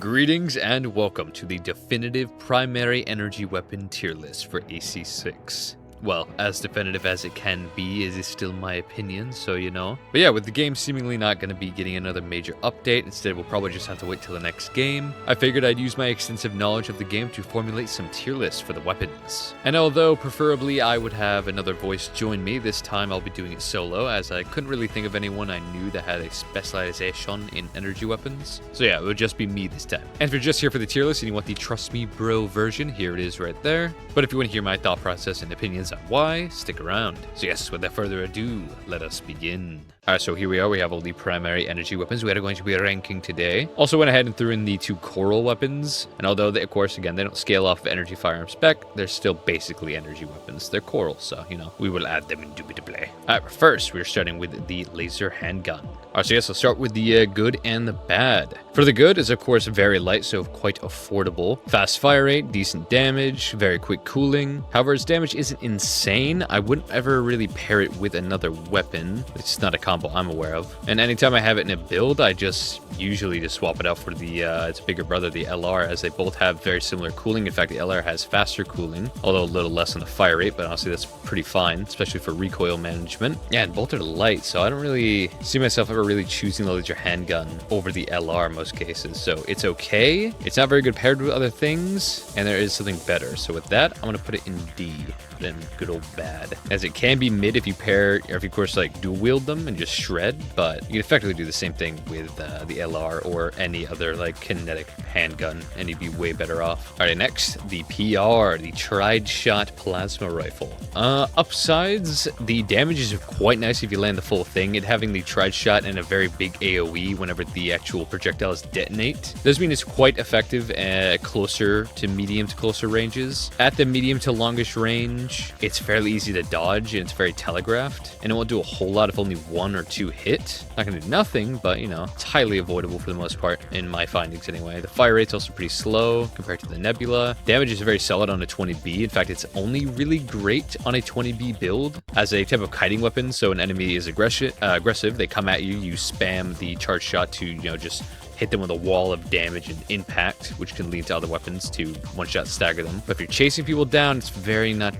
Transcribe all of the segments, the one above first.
Greetings and welcome to the definitive primary energy weapon tier list for AC6. Well, as definitive as it can be, it is still my opinion, so you know. But yeah, with the game seemingly not going to be getting another major update, instead we'll probably just have to wait till the next game, I figured I'd use my extensive knowledge of the game to formulate some tier lists for the weapons. And although preferably I would have another voice join me, this time I'll be doing it solo, as I couldn't really think of anyone I knew that had a specialization in energy weapons. So yeah, it would just be me this time. And if you're just here for the tier list and you want the Trust Me Bro version, here it is right there. But if you want to hear my thought process and opinions on why, stick around. So yes, without further ado, let us begin. Alright, so here we are. We have all the primary energy weapons we are going to be ranking today. Also went ahead and threw in the two coral weapons. And although they, of course, again, they don't scale off of energy firearm spec, they're still basically energy weapons. They're coral, so, you know, we will add them indubitably. Alright, first, we're starting with the laser handgun. Alright, so yes, I'll start with the good and the bad. For the good is, of course, very light, so quite affordable. Fast fire rate, decent damage, very quick cooling. However, its damage isn't insane. I wouldn't ever really pair it with another weapon. It's not a combo I'm aware of. And anytime I have it in a build, I just usually just swap it out for the its bigger brother, the LR, as they both have very similar cooling. In fact, the LR has faster cooling, although a little less on the fire rate, but honestly, that's pretty fine, especially for recoil management. Yeah, and both are light, so I don't really see myself ever really choosing the laser handgun over the LR in most cases. So it's okay. It's not very good paired with other things, and there is something better. So with that, I'm going to put it in D. Then good old bad, as it can be mid if you pair, or if you of course like dual wield them and just shred, but you can effectively do the same thing with the LR or any other like kinetic handgun, and you'd be way better off. All right, next, the PR, the tried shot plasma rifle. Upsides, the damage is quite nice if you land the full thing. It having the tried shot and a very big AoE whenever the actual projectiles detonate does mean it's quite effective at closer to medium to closer ranges. At the medium to longish range, it's fairly easy to dodge and it's very telegraphed, and it won't do a whole lot if only one or two hit. Not gonna do nothing, but you know, it's highly avoidable for the most part in my findings anyway. The fire rate's also pretty slow compared to the Nebula. Damage is very solid on a 20B. In fact, it's only really great on a 20B build as a type of kiting weapon. So an enemy is aggressive, they come at you, you spam the charge shot to, you know, just hit them with a wall of damage and impact, which can lead to other weapons to one-shot stagger them. But if you're chasing people down, it's very not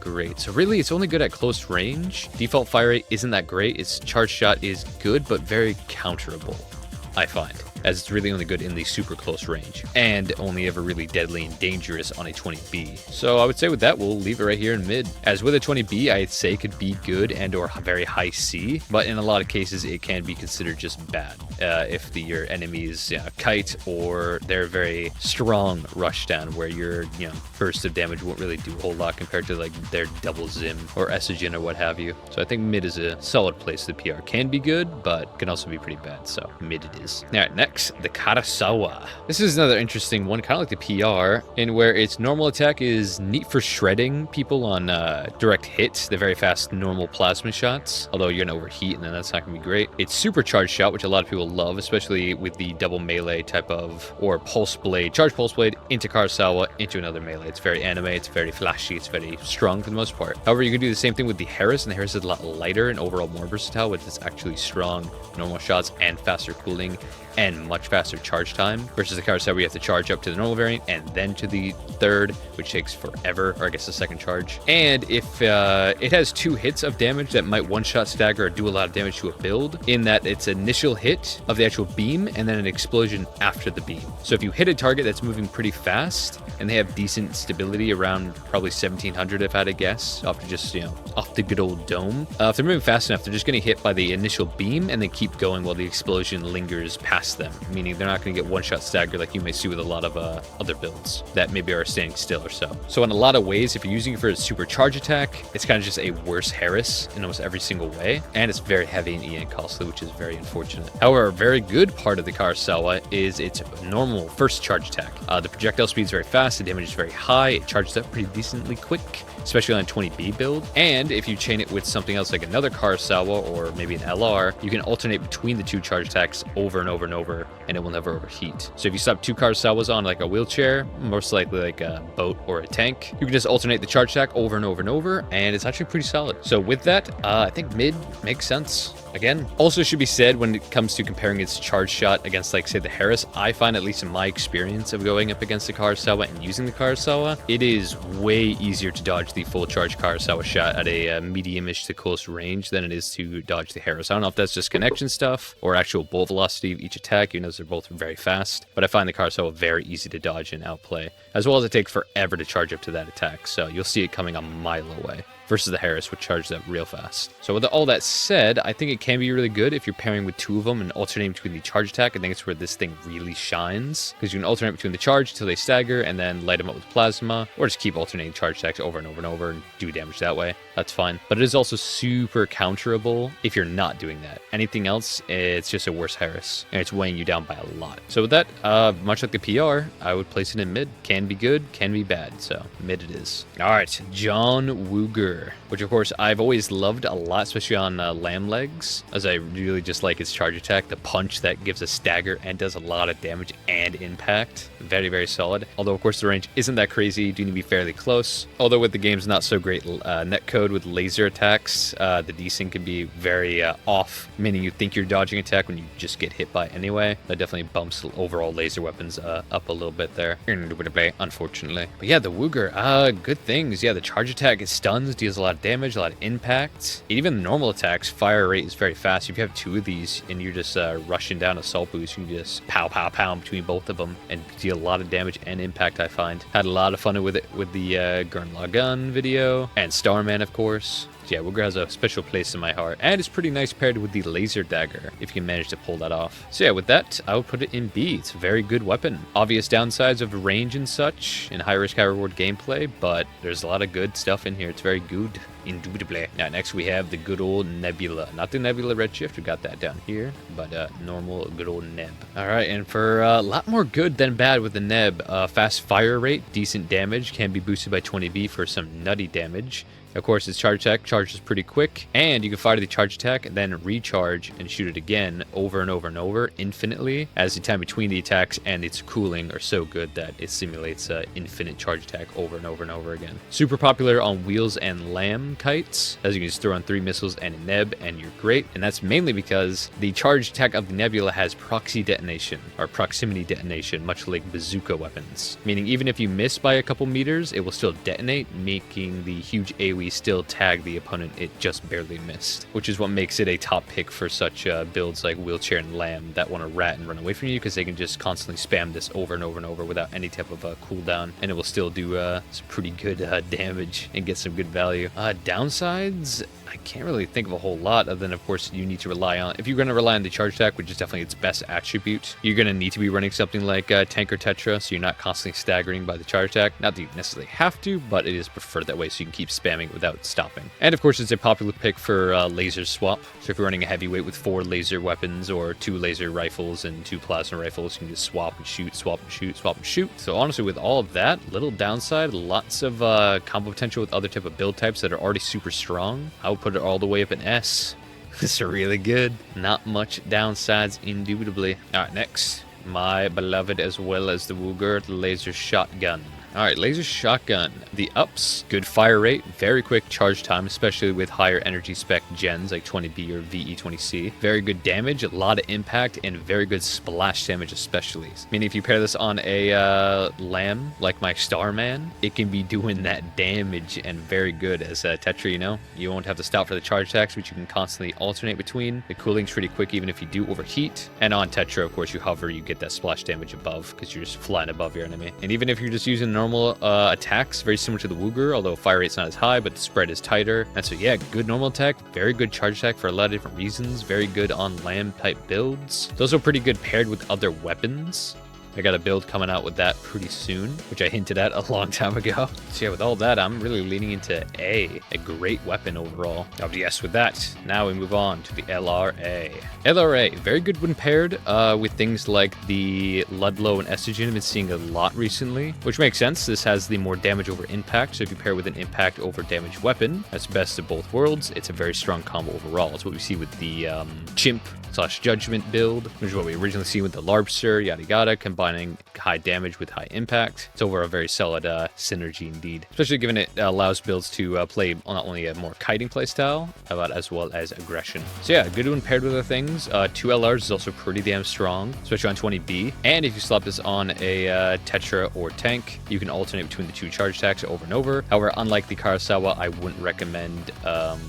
great. So really, it's only good at close range. Default fire rate isn't that great. Its charge shot is good, but very counterable, I find, as it's really only good in the super close range and only ever really deadly and dangerous on a 20B. So I would say with that, we'll leave it right here in mid. As with a 20B, I'd say could be good and or very high C, but in a lot of cases, it can be considered just bad if your enemy is kite or they're very strong rushdown where your burst of damage won't really do a whole lot compared to like their double zim or estrogen or what have you. So I think mid is a solid place. The PR can be good, but can also be pretty bad. So mid it is. All right, next, the Karasawa. This is another interesting one, kind of like the PR, in where its normal attack is neat for shredding people on direct hits, the very fast normal plasma shots, although you're gonna overheat and then that's not gonna be great. It's supercharged shot, which a lot of people love, especially with the double melee type of, or pulse blade, charge pulse blade into Karasawa into another melee. It's very anime, it's very flashy, it's very strong for the most part. However, you can do the same thing with the Harris, and the Harris is a lot lighter and overall more versatile with its actually strong normal shots and faster cooling and much faster charge time, versus the Karasawa you have to charge up to the normal variant and then to the third, which takes forever, or I guess the second charge. And if it has two hits of damage that might one-shot stagger or do a lot of damage to a build, in that it's initial hit of the actual beam and then an explosion after the beam. So if you hit a target that's moving pretty fast and they have decent stability around probably 1700 if I had to guess, off to just off the good old dome, if they're moving fast enough, they're just going to hit by the initial beam and then keep going while the explosion lingers past them, meaning they're not going to get one-shot stagger like you may see with a lot of other builds that maybe are standing still or so. So in a lot of ways, if you're using it for a supercharge attack, it's kind of just a worse Harris in almost every single way, and it's very heavy and EN costly, which is very unfortunate. However, a very good part of the Karasawa is its normal first charge attack. The projectile speed is very fast, the damage is very high, it charges up pretty decently quick, especially on a 20B build, and if you chain it with something else like another Karasawa or maybe an LR, you can alternate between the two charge attacks over and over and over, and it will never overheat. So if you slap two Karasawas on like a wheelchair, most likely like a boat or a tank, you can just alternate the charge attack over and over and over, and it's actually pretty solid. So with that, I think mid makes sense. Again, also should be said when it comes to comparing its charge shot against, like, say, the Harris, I find, at least in my experience of going up against the Karasawa and using the Karasawa, it is way easier to dodge the full charge Karasawa shot at a medium-ish to close range than it is to dodge the Harris. I don't know if that's just connection stuff or actual bolt velocity of each attack, even though they're both very fast, but I find the Karasawa very easy to dodge and outplay, as well as it takes forever to charge up to that attack, so you'll see it coming a mile away, versus the Harris, which charges up real fast. So with all that said, I think it can be really good if you're pairing with two of them and alternating between the charge attack. I think it's where this thing really shines, because you can alternate between the charge until they stagger and then light them up with plasma, or just keep alternating charge attacks over and over and over and do damage that way. That's fine. But it is also super counterable if you're not doing that. Anything else, it's just a worse Harris, and it's weighing you down by a lot. So with that, much like the PR, I would place it in mid. Can be good, can be bad, so mid it is. All right, John Wooger, which of course I've always loved a lot, especially on lamb legs, as I really just like its charge attack, the punch that gives a stagger and does a lot of damage and impact. Very, very solid. Although of course the range isn't that crazy, you do need to be fairly close. Although with the game's not so great netcode with laser attacks, the desync can be very off, meaning you think you're dodging attack when you just get hit by anyway. That definitely bumps overall laser weapons up a little bit there, unfortunately. But yeah, the Wooger, good things. Yeah, the charge attack, it stuns, deals a lot of damage, a lot of impact. Even the normal attacks, fire rate is very fast. If you have two of these and you're just rushing down assault boost, you can just pow, pow, pow between both of them and deal a lot of damage and impact, I find. Had a lot of fun with it with the Gurn Gun video and Starman, of course. Yeah, Wooger has a special place in my heart, and it's pretty nice paired with the laser dagger, if you can manage to pull that off. So yeah, with that, I would put it in B. It's a very good weapon. Obvious downsides of range and such, in high risk, high reward gameplay, but there's a lot of good stuff in here. It's very good, indubitably. Now, next we have the good old Nebula. Not the Nebula Redshift, we got that down here, but normal, good old Neb. Alright, and for a lot more good than bad with the Neb, fast fire rate, decent damage, can be boosted by 20B for some nutty damage. Of course, its charge attack charges pretty quick, and you can fire the charge attack and then recharge and shoot it again over and over and over infinitely, as the time between the attacks and its cooling are so good that it simulates infinite charge attack over and over and over again. Super popular on wheels and lamb kites, as you can just throw on 3 missiles and a neb and you're great, and that's mainly because the charge attack of the Nebula has proxy detonation, or proximity detonation, much like bazooka weapons, meaning even if you miss by a couple meters, it will still detonate, making the huge AoE still tag the opponent it just barely missed, which is what makes it a top pick for such builds like Wheelchair and Lamb that want to rat and run away from you, because they can just constantly spam this over and over and over without any type of cooldown, and it will still do some pretty good damage and get some good value. Downsides, I can't really think of a whole lot, other than, of course, you need to rely on, if you're going to rely on the charge attack, which is definitely its best attribute, you're going to need to be running something like Tank or Tetra, so you're not constantly staggering by the charge attack. Not that you necessarily have to, but it is preferred that way, so you can keep spamming without stopping. And of course, it's a popular pick for laser swap, so if you're running a heavyweight with 4 laser weapons or 2 laser rifles and 2 plasma rifles, you can just swap and shoot, swap and shoot, swap and shoot. So honestly, with all of that, little downside, lots of combo potential with other type of build types that are already super strong. I would put it all the way up in S. It's really good. Not much downsides, indubitably. All right, next, my beloved as well as the Wooger, the laser shotgun. Alright, laser shotgun. The ups, good fire rate, very quick charge time, especially with higher energy spec gens like 20B or VE20C. Very good damage, a lot of impact, and very good splash damage especially. Meaning if you pair this on a lamb, like my Starman, it can be doing that damage and very good as a Tetra, you know? You won't have to stop for the charge attacks, which you can constantly alternate between. The cooling's pretty quick even if you do overheat. And on Tetra, of course, you hover, you get that splash damage above because you're just flying above your enemy. And even if you're just using normal attacks, very similar to the Wooger, although fire rate's not as high, but the spread is tighter. And so yeah, good normal attack, very good charge attack for a lot of different reasons, very good on lamb type builds. It's also pretty good paired with other weapons. I got a build coming out with that pretty soon, which I hinted at a long time ago. So yeah, with all that, I'm really leaning into A great weapon overall. Oh yes, with that, now we move on to the LRA. LRA, very good when paired with things like the Ludlow and Estrogen. I've been seeing a lot recently, which makes sense. This has the more damage over impact, so if you pair with an impact over damage weapon, that's best of both worlds. It's a very strong combo overall. It's what we see with the Chimp / Judgment build, which is what we originally see with the Larbster, yada yada, combined combining high damage with high impact. It's over a very solid synergy indeed, especially given it allows builds to play not only a more kiting playstyle, but as well as aggression. So yeah, good one paired with other things. 2 LRs is also pretty damn strong, especially on 20B. And if you slap this on a Tetra or tank, you can alternate between the 2 charge attacks over and over. However, unlike the Karasawa, I wouldn't recommend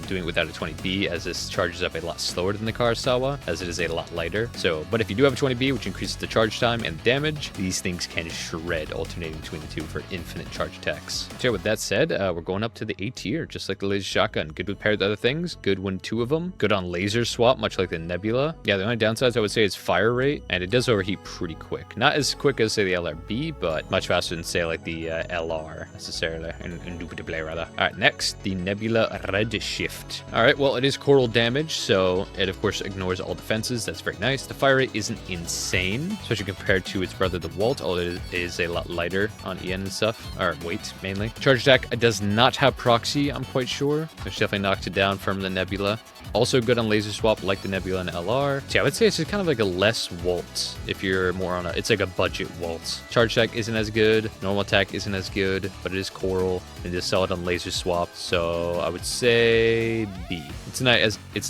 doing it without a 20B, as this charges up a lot slower than the Karasawa, as it is a lot lighter. So, but if you do have a 20B, which increases the charge time and damage, these things can shred, alternating between the 2 for infinite charge attacks. So with that said, we're going up to the A tier, just like the laser shotgun. Good with paired with other things, good when 2 of them. Good on laser swap, much like the Nebula. Yeah, the only downsides I would say is fire rate, and it does overheat pretty quick. Not as quick as, say, the LRB, but much faster than, say, like the LR, necessarily, and Nebula, rather. Alright, next, the Nebula Redshift. Alright, well, it is coral damage, so it, of course, ignores all defenses. That's very nice. The fire rate isn't insane, especially compared to its brother, the Zwalt, although it is a lot lighter on EN and stuff, or weight, mainly. Charge attack does not have proxy, I'm quite sure, which definitely knocks it down from the Nebula. Also good on laser swap like the Nebula and LR. So yeah, I would say it's just kind of like a less Zwalt if you're more on a, it's like a budget Zwalt. Charge attack isn't as good, normal attack isn't as good, but it is coral and just solid on laser swap. So I would say B. It's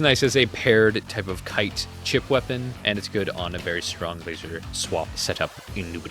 nice as a paired type of kite chip weapon, and it's good on a very strong laser swap setup in Nebula.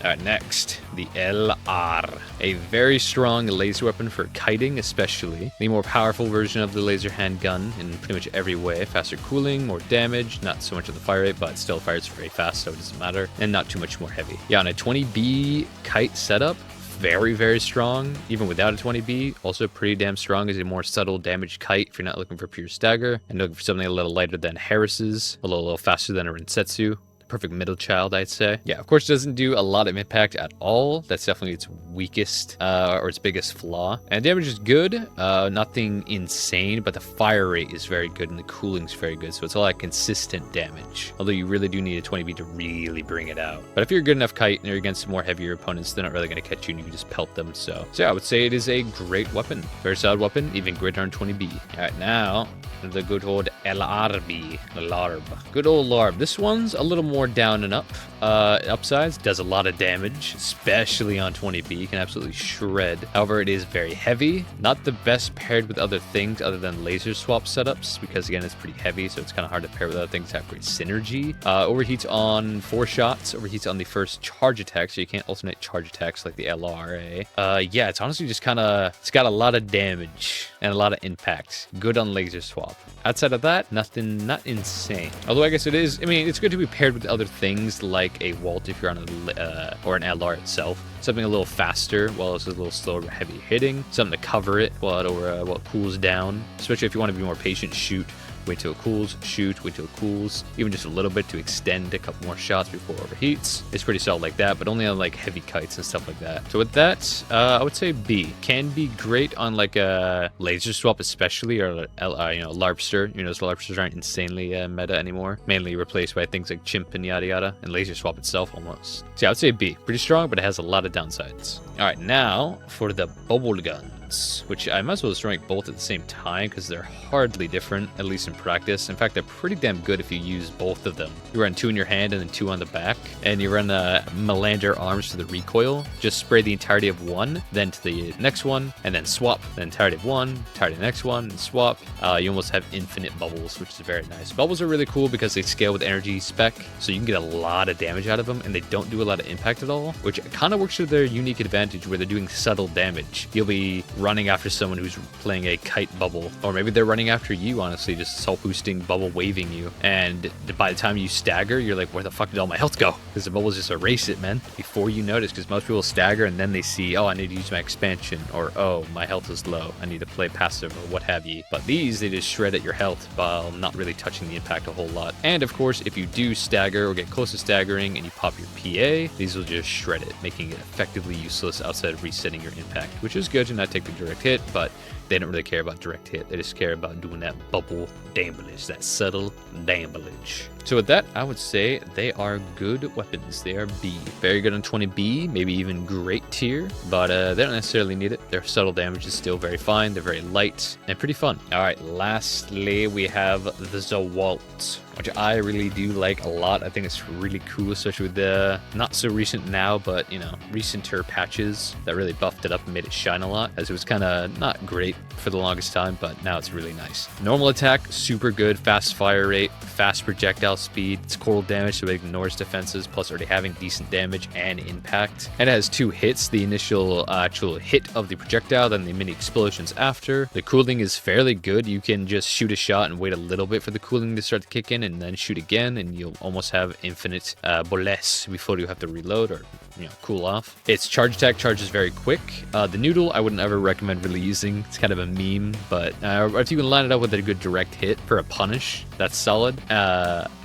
Alright, next, the LR. A very strong laser weapon for kiting, especially. The more powerful version of the laser handgun in pretty much every way. Faster cooling, more damage, not so much of the fire rate, but still fires very fast, so it doesn't matter, and not too much more heavy. Yeah, on a 20B kite setup, very, very strong, even without a 20B. Also pretty damn strong as a more subtle damage kite if you're not looking for pure stagger, and looking for something a little lighter than Harris's, a little faster than a Rensetsu. Perfect middle child, I'd say. Yeah, of course, it doesn't do a lot of impact at all. That's definitely its weakest or its biggest flaw. And damage is good, nothing insane, but the fire rate is very good and the cooling's very good, so it's a lot of consistent damage. Although you really do need a 20B to really bring it out. But if you're a good enough kite and you're against more heavier opponents, they're not really going to catch you and you can just pelt them. So yeah, I would say it is a great weapon. Very solid weapon, even greater on 20B. All right, now the good old LRB, the LARB. Good old LARB. This one's a little more down and up. Upsides, does a lot of damage, especially on 20B, can absolutely shred. However, it is very heavy, not the best paired with other things other than laser swap setups, because again, it's pretty heavy, so it's kind of hard to pair with other things to have great synergy. Overheats on 4 shots, overheats on the first charge attack, so you can't alternate charge attacks like the LRA. Yeah, it's honestly just kind of, it's got a lot of damage and a lot of impact. Good on laser swap. Outside of that, nothing, not insane. Although I guess it is, I mean, it's good to be paired with other things like a Zwalt if you're on a, or an LR itself. Something a little faster while it's a little slower heavy hitting. Something to cover it while it cools down. Especially if you want to be more patient, shoot. Wait till it cools, shoot, wait till it cools, even just a little bit to extend a couple more shots before it overheats. It's pretty solid like that, but only on like heavy kites and stuff like that. So with that, I would say B. Can be great on like a laser swap especially, or Larpster. You know, those Larpsters aren't insanely meta anymore. Mainly replaced by things like Chimp and yada yada, and laser swap itself almost. So yeah, I would say B. Pretty strong, but it has a lot of downsides. Alright, now for the bubble guns, which I might as well just rank both at the same time because they're hardly different, at least in practice. In fact, they're pretty damn good if you use both of them. You run 2 in your hand and then 2 on the back, and you run Melander arms to the recoil. Just spray the entirety of one, then to the next one, and then swap. The entirety of one, entirety of the next one, and swap. You almost have infinite bubbles, which is very nice. Bubbles are really cool because they scale with energy spec, so you can get a lot of damage out of them, and they don't do a lot of impact at all, which kind of works to their unique advantage where they're doing subtle damage. You'll be running after someone who's playing a kite bubble, or maybe they're running after you, honestly, just self-boosting bubble waving you, and by the time you stagger, you're like, where the fuck did all my health go? Because the bubbles just erase it, man, before you notice, because most people stagger and then they see, oh, I need to use my expansion, or oh, my health is low, I need to play passive, or what have you. But these, they just shred at your health while not really touching the impact a whole lot. And of course, if you do stagger or get close to staggering and you pop your PA, these will just shred it, making it effectively useless outside of resetting your impact, which is good to not take the direct hit, but they don't really care about direct hit. They just care about doing that bubble damage, that subtle damage. So with that, I would say they are good weapons. They are B. Very good on 20B, maybe even great tier, but they don't necessarily need it. Their subtle damage is still very fine. They're very light and pretty fun. All right, lastly, we have the Zwalt, which I really do like a lot. I think it's really cool, especially with the not so recent now, but, you know, recenter patches that really buffed it up and made it shine a lot, as it was kind of not great for the longest time, but now it's really nice. Normal attack, super good, fast fire rate, fast projectile speed. It's cold damage, so it ignores defenses, plus already having decent damage and impact. And it has 2 hits, the initial actual hit of the projectile, then the mini explosions after. The cooling is fairly good. You can just shoot a shot and wait a little bit for the cooling to start to kick in, and then shoot again, and you'll almost have infinite bullets before you have to reload or, you know, cool off. Its charge attack charges very quick. The noodle I wouldn't ever recommend really using. It's kind of a meme, but if you can line it up with a good direct hit for a punish, that's solid.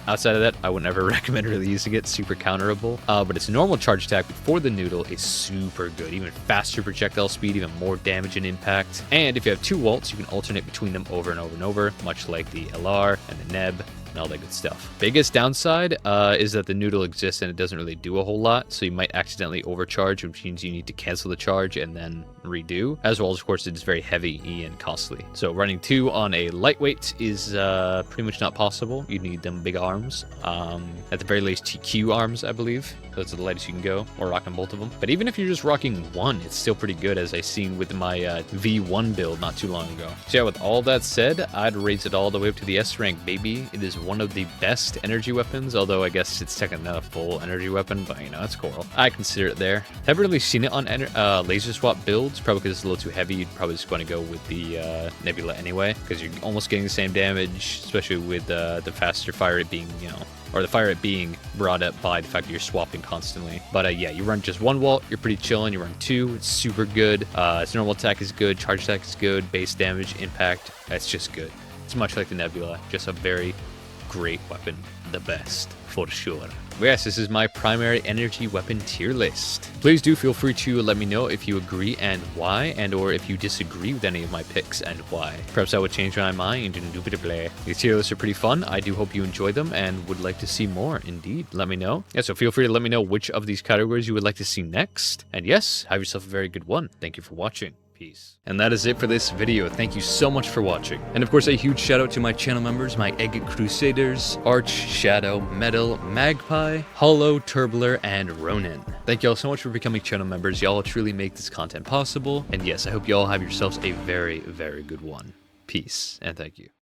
Outside of that, I would never recommend really using it. Super counterable. But its normal charge attack before the noodle is super good. Even faster projectile speed, even more damage and impact. And if you have 2 Zwalts, you can alternate between them over and over and over, much like the LR and the Neb and all that good stuff. Biggest downside is that the noodle exists and it doesn't really do a whole lot, so you might accidentally overcharge, which means you need to cancel the charge and then redo, as well as, of course, it's very heavy and costly. So running 2 on a lightweight is pretty much not possible. You need them big arms, at the very least TQ arms, I believe. Those are the lightest you can go, or rocking both of them. But even if you're just rocking 1, it's still pretty good, as I seen with my V1 build not too long ago. So yeah, with all that said, I'd raise it all the way up to the S rank, baby. It is one of the best energy weapons, although I guess it's technically not a full energy weapon, but you know, it's cool. I consider it there. Haven't really seen it on laser swap builds, probably because it's a little too heavy. You'd probably just want to go with the Nebula anyway, because you're almost getting the same damage, especially with the faster fire rate being, you know, or the fire rate being brought up by the fact that you're swapping constantly. But yeah, you run just 1 Zwalt, you're pretty chilling. You run 2, it's super good. Its normal attack is good, charge attack is good, base damage, impact, it's just good. It's much like the Nebula, just a very great weapon, the best for sure. But yes, this is my primary energy weapon tier list. Please do feel free to let me know if you agree and why, and or if you disagree with any of my picks and why. Perhaps I would change my mind and indubitably. These tier lists are pretty fun. I do hope you enjoy them and would like to see more. Indeed, let me know. Yeah, so feel free to let me know which of these categories you would like to see next. And yes, have yourself a very good one. Thank you for watching. Peace. And that is it for this video. Thank you so much for watching. And of course, a huge shout out to my channel members, my Egg Crusaders, Arch, Shadow, Metal, Magpie, Hollow, Turbler, and Ronin. Thank y'all so much for becoming channel members. Y'all truly make this content possible. And yes, I hope y'all have yourselves a very, very good one. Peace, and thank you.